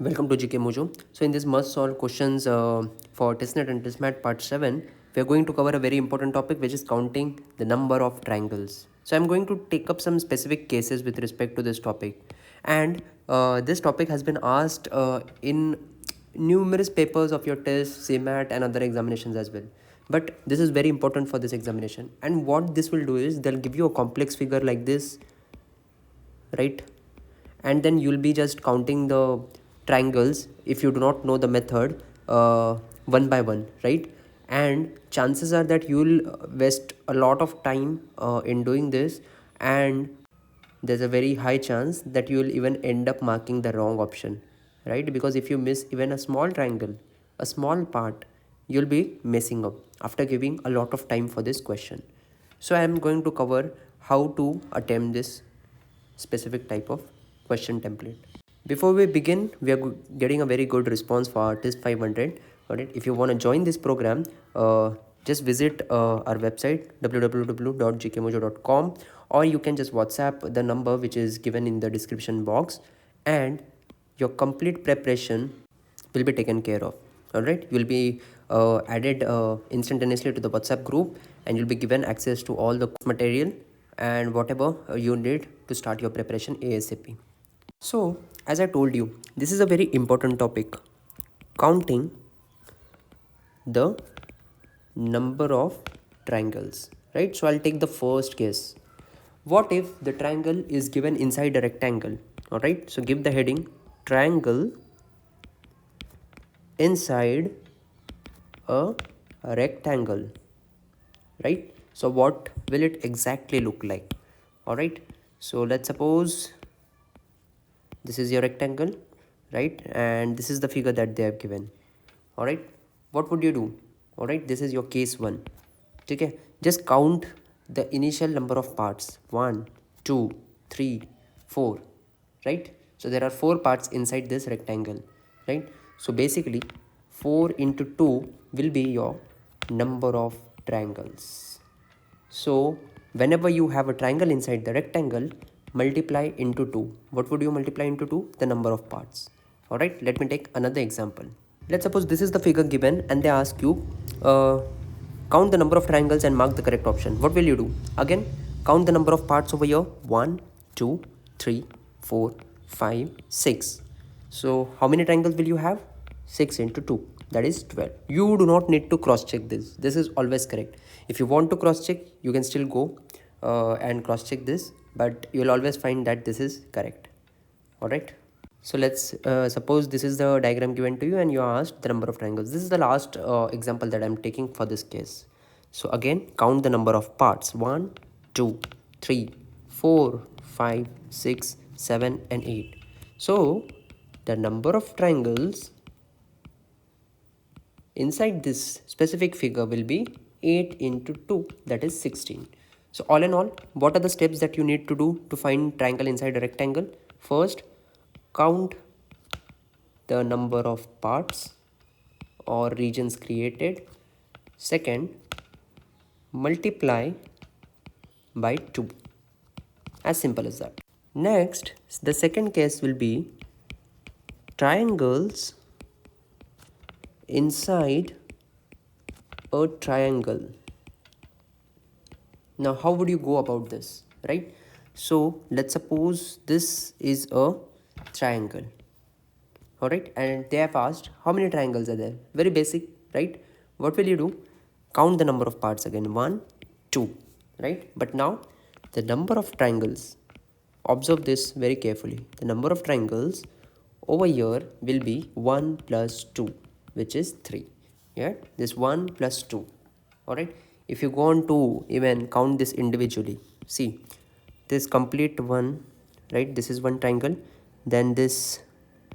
Welcome to GK Mojo. So in this must solve questions for testnet and testmat part 7, we are going to cover a very important topic, which is counting the number of triangles. So I'm going to take up some specific cases with respect to this topic, and this topic has been asked in numerous papers of your test, CMAT and other examinations as well. But this is very important for this examination, and what this will do is they'll give you a complex figure like this, right? And then you'll be just counting the triangles if you do not know the method, one by one, right? And chances are that you'll waste a lot of time in doing this, and there's a very high chance that you will even end up marking the wrong option, right? Because if you miss even a small triangle, a small part, you'll be messing up after giving a lot of time for this question. So I am going to cover how to attempt this specific type of question template. Before we begin, we are getting a very good response for Artist 500. Got it? If you want to join this program, just visit our website www.gkmojo.com, or you can just WhatsApp the number which is given in the description box, and your complete preparation will be taken care of. All right, you'll be added instantaneously to the WhatsApp group, and you'll be given access to all the material and whatever you need to start your preparation ASAP. So, as I told you, this is a very important topic, counting the number of triangles, right? So I'll take the first case. What if the triangle is given inside a rectangle? All right, so give the heading triangle inside a rectangle, right? So what will it exactly look like? All right, so let's suppose this is your rectangle, right? And this is the figure that they have given. All right, what would you do? All right, this is your case 1. Okay, just count the initial number of parts: 1, 2, 3, 4, right? So there are 4 parts inside this rectangle, right? So basically 4 into 2 will be your number of triangles. So whenever you have a triangle inside the rectangle, multiply into 2. What would you multiply into 2? The number of parts. All right, let me take another example. Let's suppose this is the figure given, and they ask you count the number of triangles and mark the correct option. What will you do? Again, count the number of parts over here: 1, 2, 3, 4, 5, 6. So how many triangles will you have? 6 into 2, that is 12. You do not need to cross check this. This is always correct. If you want to cross check, you can still go and cross check this, but you will always find that this is correct. All right, so let's suppose this is the diagram given to you, and you are asked the number of triangles. This is the last example that I'm taking for this case. So again, count the number of parts: 1, 2, 3, 4, 5, 6, 7 and 8. So the number of triangles inside this specific figure will be 8 into 2, that is 16. So all in all, what are the steps that you need to do to find triangle inside a rectangle? First, count the number of parts or regions created. Second, multiply by 2. As simple as that. Next, the second case will be triangles inside a triangle. Now how would you go about this, right? So let's suppose this is a triangle. All right, and they have asked how many triangles are there. Very basic, right? What will you do? Count the number of parts again: 1, 2, right? But now the number of triangles, observe this very carefully. The number of triangles over here will be 1 plus 2, which is 3. Yeah, this 1 plus 2. All right, if you go on to even count this individually, see this complete one, right? This is one triangle, then this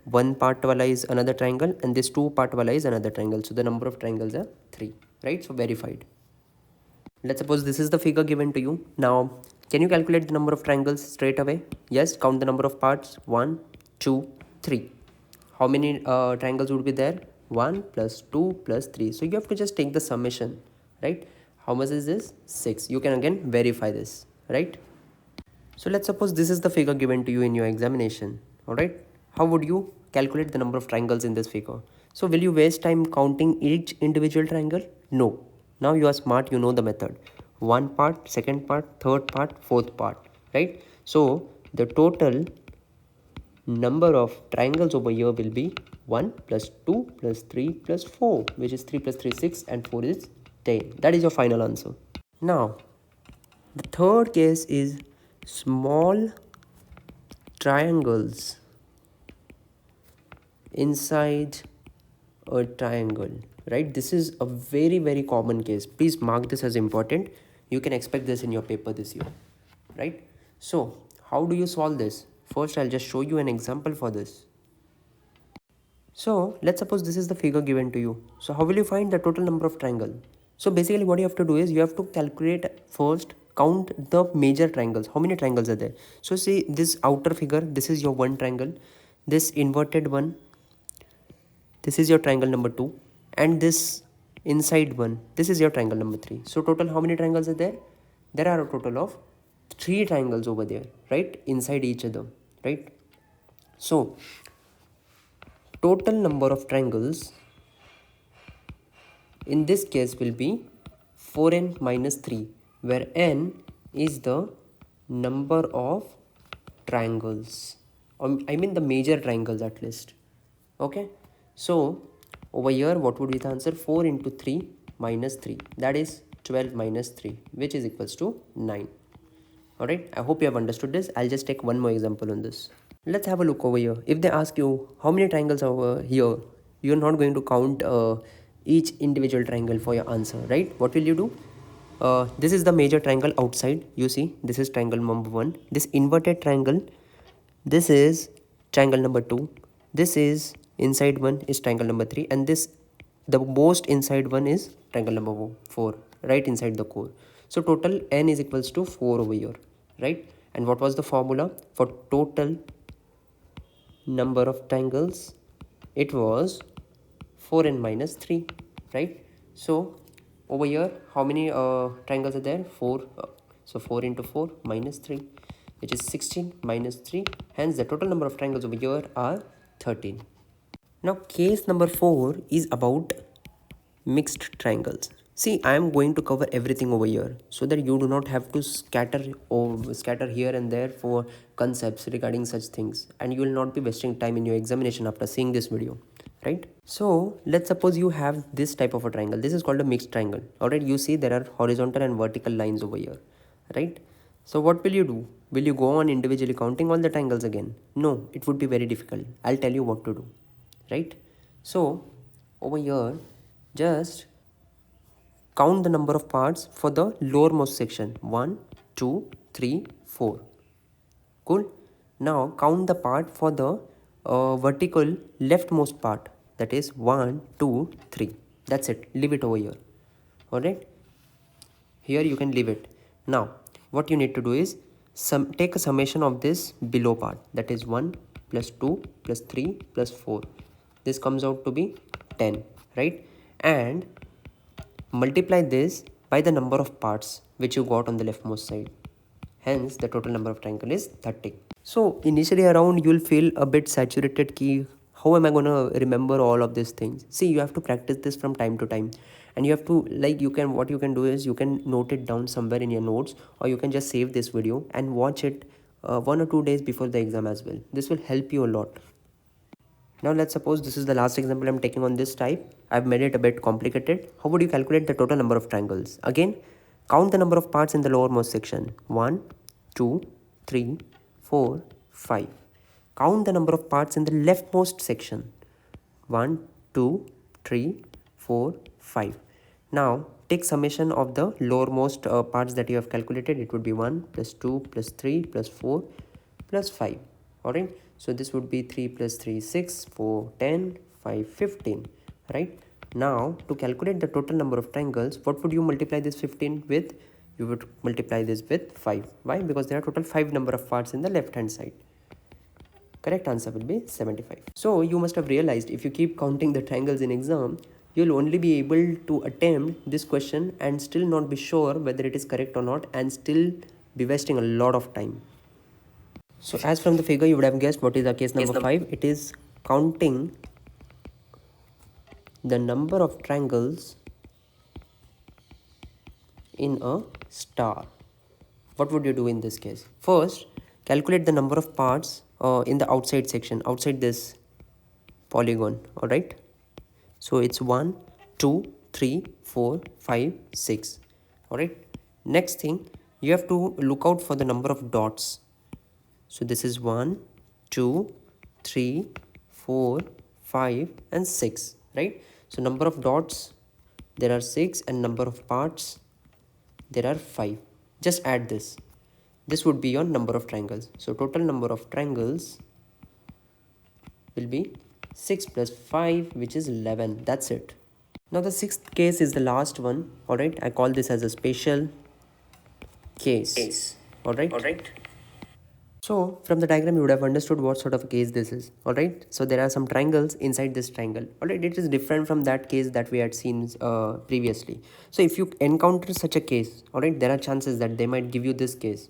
one part wala is another triangle, and this 2 part wala is another triangle. So the number of triangles are 3, right? So verified. Let's suppose this is the figure given to you. Now can you calculate the number of triangles straight away? Yes, count the number of parts: 1, 2, 3. How many triangles would be there? 1 plus 2 plus 3. So you have to just take the summation, right? How much is this? 6. You can again verify this, right? So let's suppose this is the figure given to you in your examination. All right, how would you calculate the number of triangles in this figure. So will you waste time counting each individual triangle? No. Now you are smart, you know the method. One part, second part, third part, fourth part, right? So the total number of triangles over here will be 1 plus 2 plus 3 plus 4, which is 3 plus 3 6 and 4 is 10. That is your final answer. Now the third case is small triangles inside a triangle, right? This is a very common case. Please mark this as important. You can expect this in your paper this year, right? So how do you solve this? First, I'll just show you an example for this. So let's suppose this is the figure given to you. So how will you find the total number of triangle? So basically what you have to do is you have to calculate first, count the major triangles. How many triangles are there? So see this outer figure, this is your one triangle, this inverted one, this is your triangle number 2, and this inside one, this is your triangle number 3. So total how many triangles are there? There are a total of 3 triangles over there, right? Inside each other, right? So total number of triangles in this case will be 4n minus 3, where n is the number of triangles, I mean the major triangles at least. Okay, so over here what would be the answer? 4 into 3 minus 3, that is 12 minus 3, which is equals to 9. Alright, I hope you have understood this. I'll just take one more example on this. Let's have a look over here. If they ask you how many triangles are over here, you're not going to count each individual triangle for your answer, right? What will you do? This is the major triangle outside. You see, this is triangle number 1. This inverted triangle, this is triangle number 2. This is inside one is triangle number 3, and this the most inside one is triangle number 4, right inside the core. So total n is equals to 4 over here, right? And what was the formula for total number of triangles? It was 4n minus 3, right? So over here how many triangles are there? 4. So 4 into 4 minus 3, which is 16 minus 3. Hence the total number of triangles over here are 13. Now case number 4 is about mixed triangles. See, I am going to cover everything over here so that you do not have to scatter here and there for concepts regarding such things, and you will not be wasting time in your examination after seeing this video, right? So let's suppose you have this type of a triangle. This is called a mixed triangle. Alright, you see there are horizontal and vertical lines over here, right? So what will you do? Will you go on individually counting all the triangles again? No, it would be very difficult. I'll tell you what to do, right? So over here, just count the number of parts for the lowermost section. 1, 2, 3, 4. Cool. Now count the part for the vertical leftmost part. That is 1, 2, 3. That's it. Leave it over here. Alright. Here you can leave it. Now what you need to do is take a summation of this below part. That is 1 plus 2 plus 3 plus 4. This comes out to be 10, right? And multiply this by the number of parts which you got on the leftmost side. Hence the total number of triangle is 30. So initially around you'll feel a bit saturated key. How am I gonna remember all of these things? See, you have to practice this from time to time, and you have to what you can do is you can note it down somewhere in your notes, or you can just save this video and watch it 1 or 2 days before the exam as well. This will help you a lot. Now let's suppose this is the last example I'm taking on this type. I've made it a bit complicated. How would you calculate the total number of triangles? Again, count the number of parts in the lowermost section. 1, 2, 3, 4, 5. Count the number of parts in the leftmost section. 1, 2, 3, 4, 5. Now take summation of the lowermost parts that you have calculated. It would be 1 plus 2 plus 3 plus 4 plus 5. Alright. So this would be 3 plus 3, 6, 4, 10, 5, 15, right? Now to calculate the total number of triangles, what would you multiply this 15 with? You would multiply this with 5. Why? Because there are total 5 number of parts in the left hand side. Correct answer will be 75. So you must have realized if you keep counting the triangles in exam, you'll only be able to attempt this question and still not be sure whether it is correct or not, and still be wasting a lot of time. So as from the figure you would have guessed what is the case number 5. It is counting the number of triangles in a star. What would you do in this case? First, calculate the number of parts in the outside section, outside this polygon. All right. So it's 1, 2, 3, 4, 5, 6. All right. Next thing, you have to look out for the number of dots. So this is 1, 2, 3, 4, 5 and 6, right? So number of dots, there are 6, and number of parts, there are 5. Just add this. This would be your number of triangles. So total number of triangles will be 6 plus 5, which is 11. That's it. Now the sixth case is the last one. All right. I call this as a special case. All right. So from the diagram, you would have understood what sort of a case this is. All right. So there are some triangles inside this triangle. All right. It is different from that case that we had seen previously. So if you encounter such a case, all right, there are chances that they might give you this case.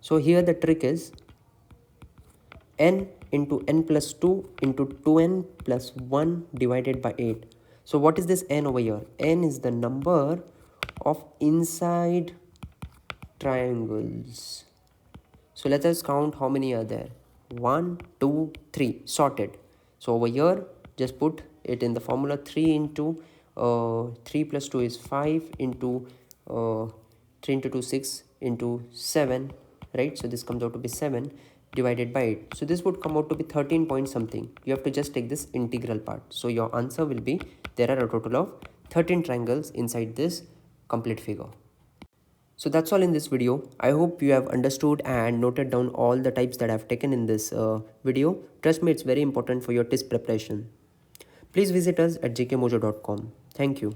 So here the trick is n into n plus 2 into 2n plus 1 divided by 8. So what is this n over here? N is the number of inside triangles. So let us count how many are there. 1, 2, 3. Sorted. So over here, just put it in the formula. 3 into 3 plus 2 is 5 into 3 into 2, 6 into 7. Right? So this comes out to be 7 divided by 8. So this would come out to be 13 point something. You have to just take this integral part. So your answer will be, there are a total of 13 triangles inside this complete figure. So that's all in this video. I hope you have understood and noted down all the types that I've taken in this video. Trust me, it's very important for your test preparation. Please visit us at jkmojo.com. Thank you.